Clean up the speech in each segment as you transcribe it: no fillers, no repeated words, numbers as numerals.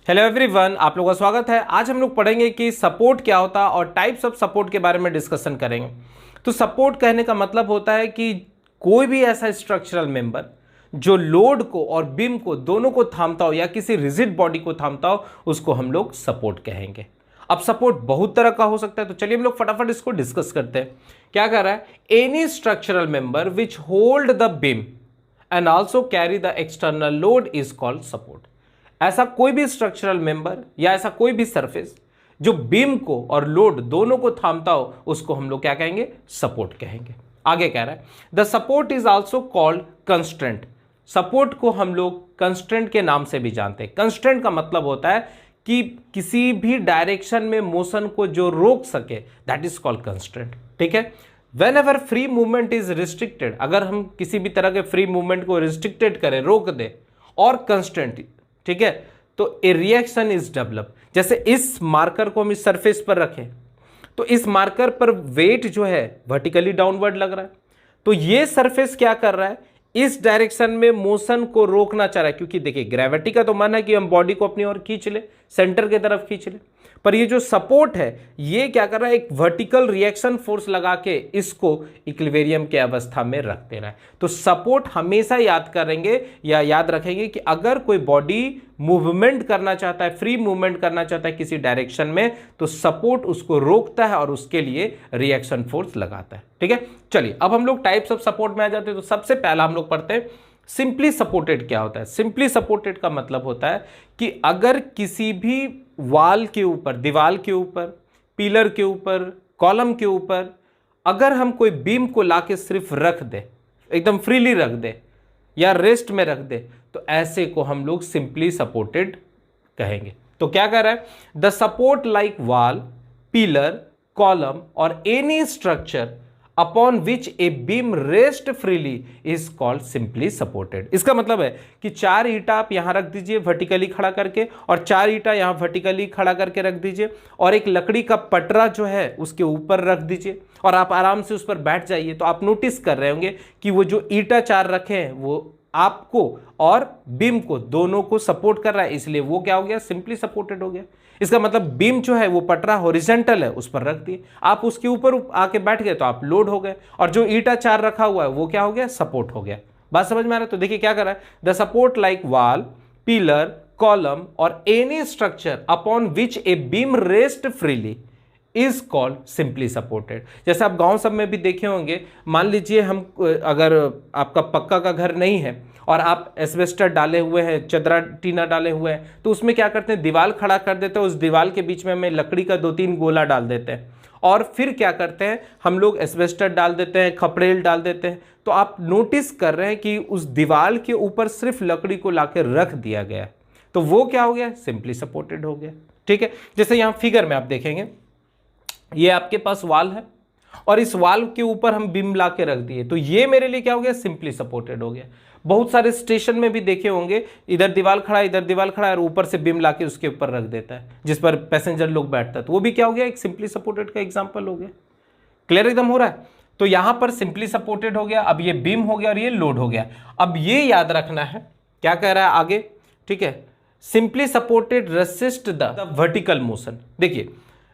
Hello everyone, आप लोगों का स्वागत है। आज हम लोग पढ़ेंगे कि सपोर्ट क्या होता है और टाइप्स ऑफ सपोर्ट के बारे में डिस्कशन करेंगे। तो सपोर्ट कहने का मतलब होता है कि कोई भी ऐसा स्ट्रक्चरल मेंबर जो लोड को और बीम को दोनों को थामता हो या किसी रिजिड बॉडी को थामता हो, उसको हम लोग सपोर्ट कहेंगे। अब सपोर्ट बहुत तरह का हो सकता है, तो चलिए हम लोग फटाफट इसको डिस्कस करते हैं। क्या कर रहा है? Any structural member which hold the beam and also carry the external load is called support. ऐसा कोई भी स्ट्रक्चरल मेंबर या ऐसा कोई भी सरफेस जो बीम को और लोड दोनों को थामता हो, उसको हम लोग क्या कहेंगे? सपोर्ट कहेंगे। आगे कह रहा है the support is also called constraint. Support को हम लोग कंस्ट्रेंट के नाम से भी जानते हैं। कंस्ट्रेंट का मतलब होता है कि किसी भी डायरेक्शन में मोशन को जो रोक सके, दैट इज कॉल्ड कंस्ट्रेंट। ठीक है। When ever free movement is restricted, अगर हम किसी भी तरह के फ्री मूवमेंट को रिस्ट्रिक्टेड करें, रोक दे, और कंस्ट्रेंट, ठीक है, तो ए रिएक्शन इज डेवलप। जैसे इस मार्कर को हम इस सरफेस पर रखें तो इस मार्कर पर वेट जो है वर्टिकली डाउनवर्ड लग रहा है, तो ये सरफेस क्या कर रहा है? इस डायरेक्शन में मोशन को रोकना चाह रहा है, क्योंकि देखिए ग्रेविटी का तो मन है कि हम बॉडी को अपनी ओर खींच ले, सेंटर की तरफ खींच ले, पर ये जो सपोर्ट है ये क्या कर रहा है? एक वर्टिकल रिएक्शन फोर्स लगा के इसको इक्विलिब्रियम के अवस्था में रख दे रहा है। तो सपोर्ट हमेशा याद करेंगे या याद रखेंगे कि अगर कोई बॉडी मूवमेंट करना चाहता है, फ्री मूवमेंट करना चाहता है किसी डायरेक्शन में, तो सपोर्ट उसको रोकता है और उसके लिए रिएक्शन फोर्स लगाता है। ठीक है, चलिए अब हम लोग टाइप्स ऑफ सपोर्ट में आ जाते हैं। तो सबसे पहला हम लोग पढ़ते हैं सिंपली सपोर्टेड क्या होता है। सिंपली सपोर्टेड का मतलब होता है कि अगर किसी भी वॉल के ऊपर, दीवार के ऊपर, पिलर के ऊपर, कॉलम के ऊपर अगर हम कोई बीम को लाके सिर्फ रख दे, एकदम फ्रीली रख दे या रेस्ट में रख दे, तो ऐसे को हम लोग सिंपली सपोर्टेड कहेंगे। तो क्या कह रहा है? The support like wall, pillar, column or any structure upon which a beam rest freely is called simply supported. इसका मतलब है कि 4 ईंटा आप यहां रख दीजिए वर्टिकली खड़ा करके, और 4 ईंटा यहां वर्टिकली खड़ा करके रख दीजिए, और एक लकड़ी का पटरा जो है उसके ऊपर रख दीजिए, और आप आराम से उस पर बैठ जाइए। तो आप नोटिस कर रहे होंगे कि वो जो ईंटा 4 रखे हैं वो आपको और बीम को दोनों को सपोर्ट कर रहा है, इसलिए वो क्या हो गया? सिंपली सपोर्टेड हो गया। इसका मतलब बीम जो है वो पटरा हॉरिजॉन्टल है, उस पर रख दिए, आप उसके ऊपर आके बैठ गए तो आप लोड हो गए, और जो ईंटा 4 रखा हुआ है वो क्या हो गया? सपोर्ट हो गया। बात समझ में आ रहा है? तो देखिए क्या कर रहा है? The support like wall, pillar, column or any structure upon which a beam rest freely is called simply supported. जैसे आप गांव सब में भी देखे होंगे, मान लीजिए हम अगर आपका पक्का का घर नहीं है और आप एस्बेस्टर डाले हुए हैं, चदरा टीना डाले हुए हैं, तो उसमें क्या करते हैं? दीवार खड़ा कर देते हैं, उस दीवार के बीच में हमें लकड़ी का 2-3 गोला डाल देते हैं, और फिर क्या करते हैं? हम लोग एस्बेस्टर डाल देते हैं, खपड़ेल डाल देते हैं। तो आप नोटिस कर रहे हैं कि उस दीवार के ऊपर सिर्फ लकड़ी को लाके रख दिया गया, तो वो क्या हो गया? सिंपली सपोर्टेड हो गया। ठीक है, जैसे यहां फिगर में आप देखेंगे, ये आपके पास वॉल है और इस वॉल के ऊपर हम बीम ला के रख दिए, तो ये मेरे लिए क्या हो गया? सिंपली सपोर्टेड हो गया। बहुत सारे स्टेशन में भी देखे होंगे, इधर दीवार खड़ा है, इधर दीवार खड़ा है, और ऊपर से बीम ला के उसके ऊपर रख देता है जिस पर पैसेंजर लोग बैठता है, तो वो भी क्या हो गया? एक सिंपली सपोर्टेड का एग्जाम्पल हो गया। क्लियर एकदम हो रहा है? तो यहां पर सिंपली सपोर्टेड हो गया, अब ये बीम हो गया और ये लोड हो गया। अब ये याद रखना है, क्या कह रहा है आगे? ठीक है, simply supported resist the vertical motion. देखिए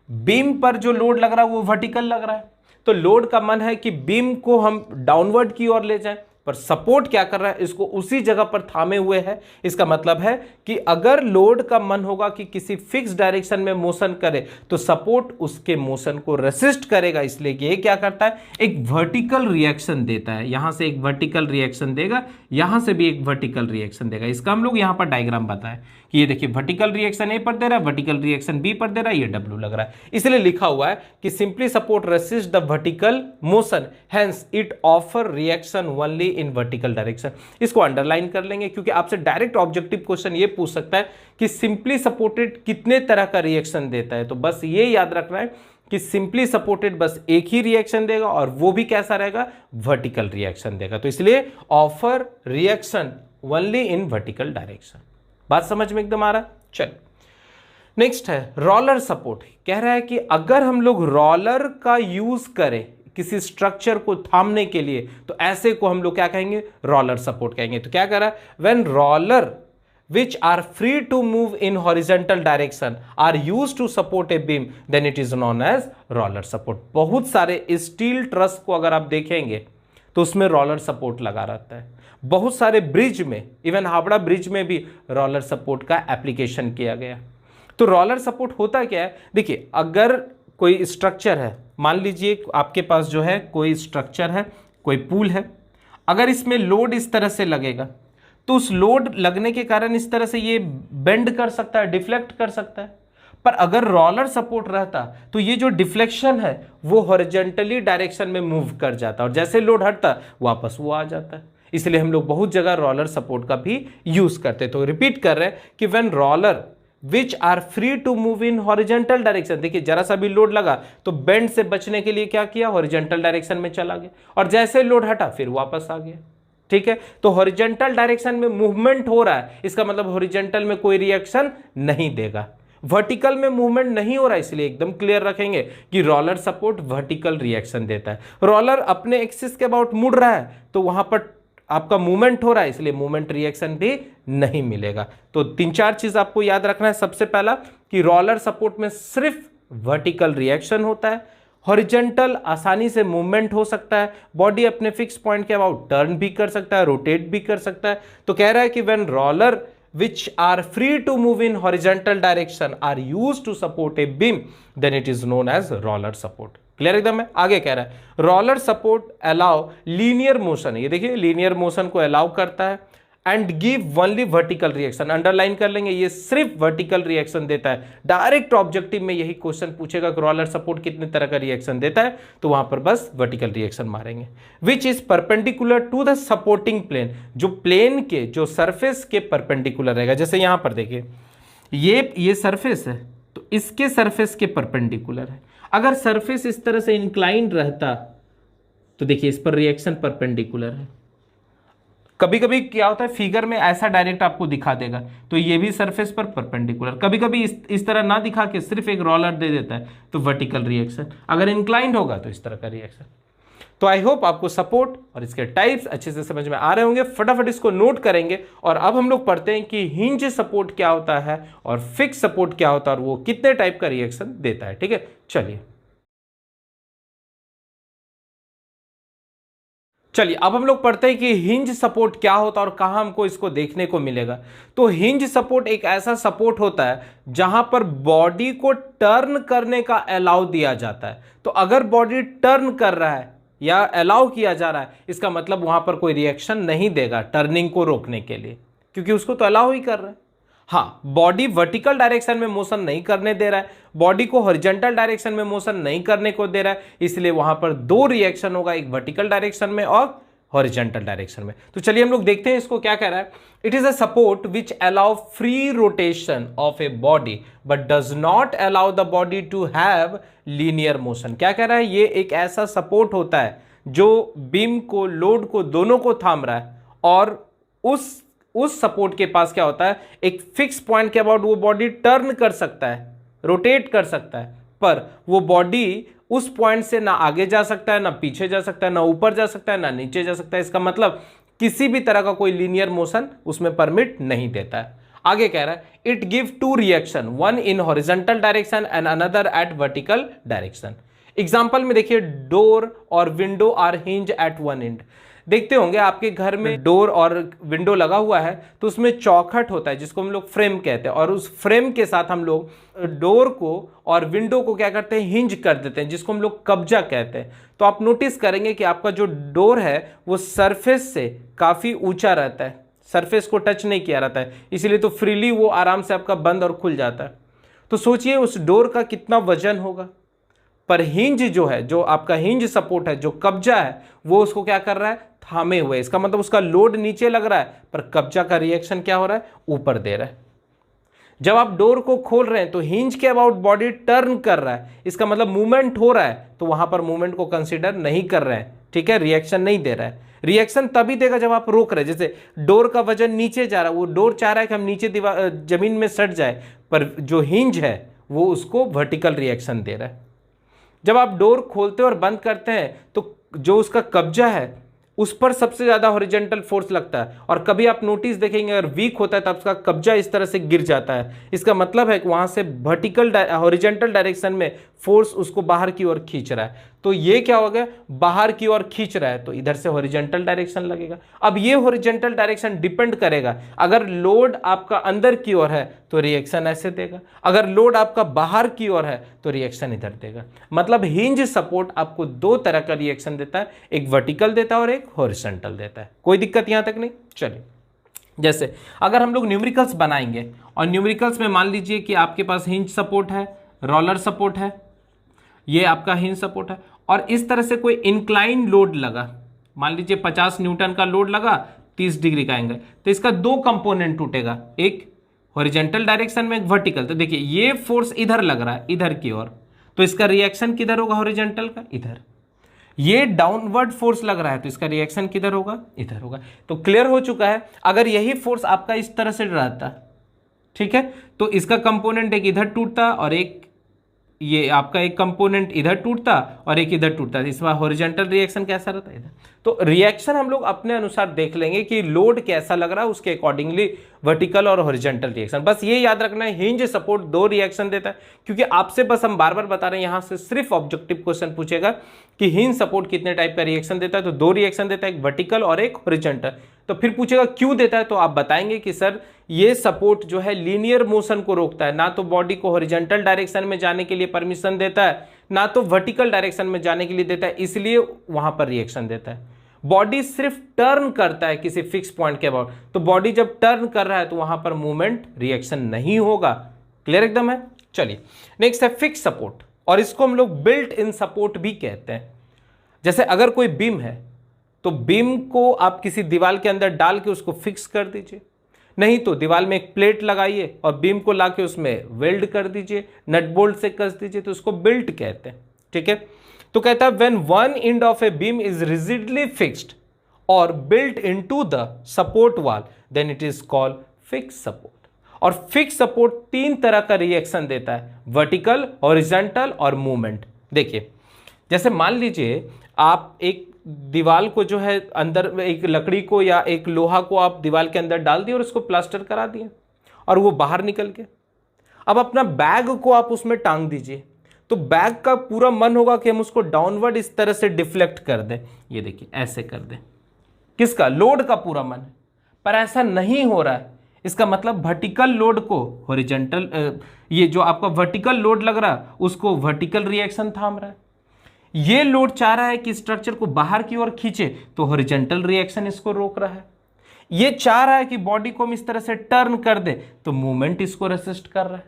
बीम पर जो लोड लग रहा है वो वर्टिकल लग रहा है, तो लोड का मन है कि बीम को हम डाउनवर्ड की ओर ले जाएं, पर सपोर्ट क्या कर रहा है? इसको उसी जगह पर थामे हुए है। इसका मतलब है कि अगर लोड का मन होगा कि किसी फिक्स डायरेक्शन में मोशन करे, तो सपोर्ट उसके मोशन को रेसिस्ट करेगा, इसलिए ये क्या करता है? एक वर्टिकल रिएक्शन देता है। यहां से एक वर्टिकल रिएक्शन देगा, यहां से भी एक वर्टिकल रिएक्शन देगा। इसका हम लोग यहां पर डायग्राम बताएं कि ये देखिए वर्टिकल रिएक्शन ए पर दे रहा है, वर्टिकल रिएक्शन बी पर दे रहा है, ये डब्ल्यू लग रहा है, इसलिए लिखा हुआ है कि simply support resist the vertical motion, hence it offer reaction only in vertical direction. इसको अंडरलाइन कर लेंगे, क्योंकि आपसे डायरेक्ट ऑब्जेक्टिव क्वेश्चन ये पूछ सकता है कि सिंपली सपोर्टेड कितने तरह का रिएक्शन देता है। तो बस ये याद रखना है कि सिंपली सपोर्टेड बस एक ही रिएक्शन देगा, और वो भी कैसा रहेगा? वर्टिकल रिएक्शन देगा। तो इसलिए offer reaction only in vertical direction. बात समझ में एकदम आ रहा है? चल नेक्स्ट है रोलर सपोर्ट। कह रहा है कि अगर हम लोग रोलर का यूज करें किसी स्ट्रक्चर को थामने के लिए, तो ऐसे को हम लोग क्या कहेंगे? रोलर सपोर्ट कहेंगे। तो क्या कर रहा है? When roller which are free to move in horizontal direction are used to support a beam, then it is known as roller support. बहुत सारे स्टील ट्रस को अगर आप देखेंगे तो उसमें रोलर सपोर्ट लगा रहता है। बहुत सारे ब्रिज में, इवन हावड़ा ब्रिज में भी रोलर सपोर्ट का एप्लीकेशन किया गया। तो रोलर सपोर्ट होता क्या है, देखिए अगर कोई स्ट्रक्चर है, मान लीजिए आपके पास जो है कोई स्ट्रक्चर है, कोई पुल है, अगर इसमें लोड इस तरह से लगेगा तो उस लोड लगने के कारण इस तरह से ये बेंड कर सकता है, डिफ्लेक्ट कर सकता है। पर अगर रोलर सपोर्ट रहता तो ये जो डिफ्लेक्शन है वो हॉरिजॉन्टली डायरेक्शन में मूव कर जाता और जैसे लोड हटता वापस वो आ जाता है। इसलिए हम लोग बहुत जगह रोलर सपोर्ट का भी यूज करते। तो रिपीट कर रहे हैं कि when roller which are free to move in horizontal direction, देखिए जरा सा भी लोड लगा तो बेंड से बचने के लिए क्या किया, हॉरिजॉन्टल डायरेक्शन में चला गया और जैसे लोड हटा फिर वापस आ गया। ठीक है, तो हॉरिजॉन्टल डायरेक्शन में मूवमेंट हो रहा है, इसका मतलब हॉरिजॉन्टल में कोई रिएक्शन नहीं देगा। वर्टिकल में मूवमेंट नहीं हो रहा है, इसलिए एकदम क्लियर रखेंगे कि रोलर सपोर्ट वर्टिकल रिएक्शन देता है। रोलर अपने एक्सिस के अबाउट मुड़ रहा है तो वहां पर आपका मूवमेंट हो रहा है, इसलिए मूवमेंट रिएक्शन भी नहीं मिलेगा। तो 3-4 चीज आपको याद रखना है। सबसे पहला कि रोलर सपोर्ट में सिर्फ वर्टिकल रिएक्शन होता है, हॉरिजॉन्टल आसानी से मूवमेंट हो सकता है, बॉडी अपने फिक्स पॉइंट के अबाउट टर्न भी कर सकता है, रोटेट भी कर सकता है। तो कह रहा है कि when roller which are free to move in horizontal direction are used to support a beam, then it is known as roller support. Clear एकदम है। आगे कह रहा है roller support allow linear motion, ये देखिए लीनियर मोशन को allow करता है and give only vertical reaction, underline कर लेंगे ये सिर्फ वर्टिकल रिएक्शन देता है। डायरेक्ट ऑब्जेक्टिव में यही क्वेश्चन पूछेगा कि रोलर सपोर्ट कितने तरह का रिएक्शन देता है, तो वहां पर बस वर्टिकल रिएक्शन मारेंगे। Which is perpendicular to the supporting plane, जो प्लेन के जो सरफेस के परपेंडिकुलर रहेगा। जैसे यहां पर देखिए ये सरफेस है तो इसके सरफेस के परपेंडिकुलर है। अगर सरफेस इस तरह से इंक्लाइंड रहता तो देखिए इस पर रिएक्शन परपेंडिकुलर है। कभी कभी क्या होता है फिगर में ऐसा डायरेक्ट आपको दिखा देगा तो ये भी सरफेस पर परपेंडिकुलर, कभी कभी इस तरह ना दिखा के सिर्फ एक रोलर दे देता है तो वर्टिकल रिएक्शन, अगर इंक्लाइंड होगा तो इस तरह का रिएक्शन। तो आई होप आपको सपोर्ट और इसके टाइप्स अच्छे से समझ में आ रहे होंगे। फटाफट इसको नोट करेंगे और अब हम लोग पढ़ते हैं कि हिंज सपोर्ट क्या होता है और फिक्स सपोर्ट क्या होता है और वो कितने टाइप का रिएक्शन देता है। ठीक है, चलिए अब हम लोग पढ़ते हैं कि हिंज सपोर्ट क्या होता है और कहां हमको इसको देखने को मिलेगा। तो हिंज सपोर्ट एक ऐसा सपोर्ट होता है जहां पर बॉडी को टर्न करने का अलाउ दिया जाता है। तो अगर बॉडी टर्न कर रहा है या अलाउ किया जा रहा है, इसका मतलब वहां पर कोई रिएक्शन नहीं देगा टर्निंग को रोकने के लिए, क्योंकि उसको तो अलाउ ही कर रहा है। हाँ, बॉडी वर्टिकल डायरेक्शन में मोशन नहीं करने दे रहा है, बॉडी को हॉरिजॉन्टल डायरेक्शन में मोशन नहीं करने को दे रहा है, इसलिए वहां पर 2 रिएक्शन होगा, एक वर्टिकल डायरेक्शन में और हॉरिजॉन्टल डायरेक्शन में। तो चलिए हम लोग देखते हैं इसको क्या कह रहा है। It is a support which allow free rotation of a body but does not allow the body to have linear motion. क्या कह रहा है, ये एक ऐसा सपोर्ट होता है जो बीम को, लोड को, दोनों को थाम रहा है और उस सपोर्ट के पास क्या होता है, एक फिक्स पॉइंट के अबाउट वो बॉडी टर्न कर सकता है, रोटेट कर सकता है, पर वो बॉडी उस पॉइंट से ना आगे जा सकता है, ना पीछे जा सकता है, ना ऊपर जा सकता है, ना नीचे जा सकता है। इसका मतलब किसी भी तरह का कोई लीनियर मोशन उसमें परमिट नहीं देता है। आगे कह रहा है it give 2 reaction, one in horizontal direction and another at vertical direction. Example में देखिए डोर और window are hinge at one end. देखते होंगे आपके घर में डोर और विंडो लगा हुआ है तो उसमें चौखट होता है जिसको हम लोग फ्रेम कहते हैं, और उस फ्रेम के साथ हम लोग डोर को और विंडो को क्या करते हैं, हिंज कर देते हैं, जिसको हम लोग कब्जा कहते हैं। तो आप नोटिस करेंगे कि आपका जो डोर है वो सरफेस से काफी ऊंचा रहता है, सरफेस को टच नहीं किया रहता है, इसीलिए तो फ्रीली वो आराम से आपका बंद और खुल जाता है। तो सोचिए उस डोर का कितना वजन होगा। पर हिंज जो है, जो आपका हिंज सपोर्ट है, जो कब्जा है, वो उसको क्या कर रहा है, थामे हुए। इसका मतलब उसका लोड नीचे लग रहा है पर कब्जा का रिएक्शन क्या हो रहा है, ऊपर दे रहा है। जब आप डोर को खोल रहे हैं तो हिंज के अबाउट बॉडी टर्न कर रहा है, इसका मतलब मूवमेंट हो रहा है, तो वहां पर मूवमेंट को कंसीडर नहीं कर रहे हैं। ठीक है, रिएक्शन नहीं दे रहा है। रिएक्शन तभी देगा जब आप रोक रहे हैं। जैसे डोर का वजन नीचे जा रहा है, वो डोर चाह रहा है कि हम नीचे जमीन में सट जाए, पर जो हिंज है वो उसको वर्टिकल रिएक्शन दे रहा है। जब आप डोर खोलते और बंद करते हैं तो जो उसका कब्जा है उस पर सबसे ज्यादा हॉरिजॉन्टल फोर्स लगता है। और कभी आप नोटिस देखेंगे अगर वीक होता है तो उसका कब्जा इस तरह से गिर जाता है। इसका मतलब है कि वहां से वर्टिकल हॉरिजॉन्टल डायरेक्शन में फोर्स उसको बाहर की ओर खींच रहा है। तो ये क्या हो गया, बाहर की ओर खींच रहा है तो इधर से हॉरिजॉन्टल डायरेक्शन लगेगा। अब ये हॉरिजॉन्टल डायरेक्शन डिपेंड करेगा, अगर लोड आपका अंदर की ओर है तो रिएक्शन ऐसे देगा, अगर लोड आपका बाहर की ओर है तो रिएक्शन इधर देगा। मतलब हिंज सपोर्ट आपको दो तरह का रिएक्शन देता है, एक वर्टिकल देता है और एक हॉरिजॉन्टल देता है। कोई दिक्कत यहां तक नहीं। चलिए, जैसे अगर हम लोग न्यूमेरिकल्स बनाएंगे और न्यूमेरिकल्स में मान लीजिए कि आपके पास हिंज सपोर्ट है, रोलर सपोर्ट है, ये आपका हिंज सपोर्ट है, और इस तरह से कोई इंक्लाइन लोड लगा, मान लीजिए 50 न्यूटन का लोड लगा 30 डिग्री का एंगल, तो इसका दो कंपोनेंट टूटेगा, एक हॉरिजॉन्टल डायरेक्शन में, एक वर्टिकल। तो देखिए ये फोर्स इधर लग रहा है इधर की ओर, तो इसका रिएक्शन किधर होगा, हॉरिजॉन्टल का इधर। ये डाउनवर्ड फोर्स लग रहा है तो इसका रिएक्शन किधर होगा, इधर होगा। तो क्लियर हो चुका है। अगर यही फोर्स आपका इस तरह से रहता, ठीक है, तो इसका कंपोनेंट एक इधर टूटता और एक ये आपका एक कंपोनेंट इधर टूटता और एक इधर टूटता, इसमें हॉरिजॉन्टल रिएक्शन कैसा रहता है इधर। तो रिएक्शन हम लोग अपने अनुसार देख लेंगे कि लोड कैसा लग रहा है, उसके अकॉर्डिंगली वर्टिकल और हॉरिजॉन्टल रिएक्शन। बस ये याद रखना है हिंज सपोर्ट दो रिएक्शन देता है, क्योंकि आपसे बस हम बार बार बता रहे हैं, यहां से सिर्फ ऑब्जेक्टिव क्वेश्चन पूछेगा कि हिंज सपोर्ट कितने टाइप का रिएक्शन देता है, तो दो रिएक्शन देता है, एक वर्टिकल और एक हॉरिजॉन्टल। तो फिर पूछेगा क्यों देता है, तो आप बताएंगे कि सर ये सपोर्ट जो है लीनियर मोशन को रोकता है, ना तो बॉडी को हॉरिजॉन्टल डायरेक्शन में जाने के लिए परमिशन देता है, ना तो वर्टिकल डायरेक्शन में जाने के लिए देता है, इसलिए वहां पर रिएक्शन देता है। बॉडी सिर्फ टर्न करता है किसी फिक्स पॉइंट के अबाउट, तो बॉडी जब टर्न कर रहा है तो वहां पर मूवमेंट रिएक्शन नहीं होगा। क्लियर एकदम है। चलिए नेक्स्ट है फिक्स सपोर्ट, और इसको हम लोग बिल्ट इन सपोर्ट भी कहते हैं। जैसे अगर कोई बीम है तो बीम को आप किसी दीवार के अंदर डाल के उसको फिक्स कर दीजिए, नहीं तो दीवार में एक प्लेट लगाइए और बीम को लाके उसमें वेल्ड कर दीजिए, नट बोल्ट से कस दीजिए, तो उसको बिल्ट कहते हैं। ठीक है, तो कहता है when one end of a beam is rigidly fixed और built into the support wall then it is called fix support. और फिक्स सपोर्ट तीन तरह का रिएक्शन देता है, वर्टिकल, हॉरिजॉन्टल और मूवमेंट। देखिए जैसे मान लीजिए आप एक दीवार को जो है अंदर एक लकड़ी को या एक लोहा को आप दीवार के अंदर डाल दिए और उसको प्लास्टर करा दिए और वो बाहर निकल के, अब अपना बैग को आप उसमें टांग दीजिए, तो बैग का पूरा मन होगा कि हम उसको डाउनवर्ड इस तरह से डिफ्लेक्ट कर दें, ये देखिए ऐसे कर दें, किसका, लोड का पूरा मन है, पर ऐसा नहीं हो रहा है। इसका मतलब वर्टिकल लोड को हॉरिजॉन्टल, ये जो आपका वर्टिकल लोड लग रहा है उसको वर्टिकल रिएक्शन थाम रहा है, ये लोड चाह रहा है कि स्ट्रक्चर को बाहर की ओर खींचे तो हॉरिजॉन्टल रिएक्शन इसको रोक रहा है, ये चाह रहा है कि बॉडी को हम इस तरह से टर्न कर दे तो मूवमेंट इसको रेसिस्ट कर रहा है।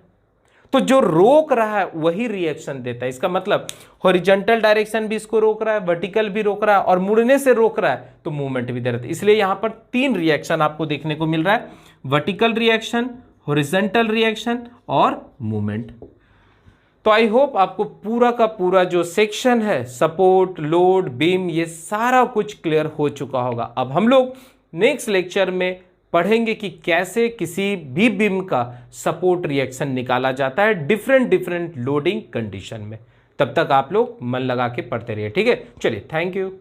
तो जो रोक रहा है वही रिएक्शन देता है। इसका मतलब हॉरिजॉन्टल डायरेक्शन भी इसको रोक रहा है, वर्टिकल भी रोक रहा है और मुड़ने से रोक रहा है तो मूवमेंट भी दे रहा है। इसलिए यहां पर तीन रिएक्शन आपको देखने को मिल रहा है, वर्टिकल रिएक्शन, हॉरिजॉन्टल रिएक्शन और मूवमेंट। तो आई होप आपको पूरा का पूरा जो सेक्शन है सपोर्ट, लोड, बीम, ये सारा कुछ क्लियर हो चुका होगा। अब हम लोग नेक्स्ट लेक्चर में पढ़ेंगे कि कैसे किसी भी बीम का सपोर्ट रिएक्शन निकाला जाता है डिफरेंट लोडिंग कंडीशन में। तब तक आप लोग मन लगा के पढ़ते रहिए। ठीक है, चलिए, थैंक यू।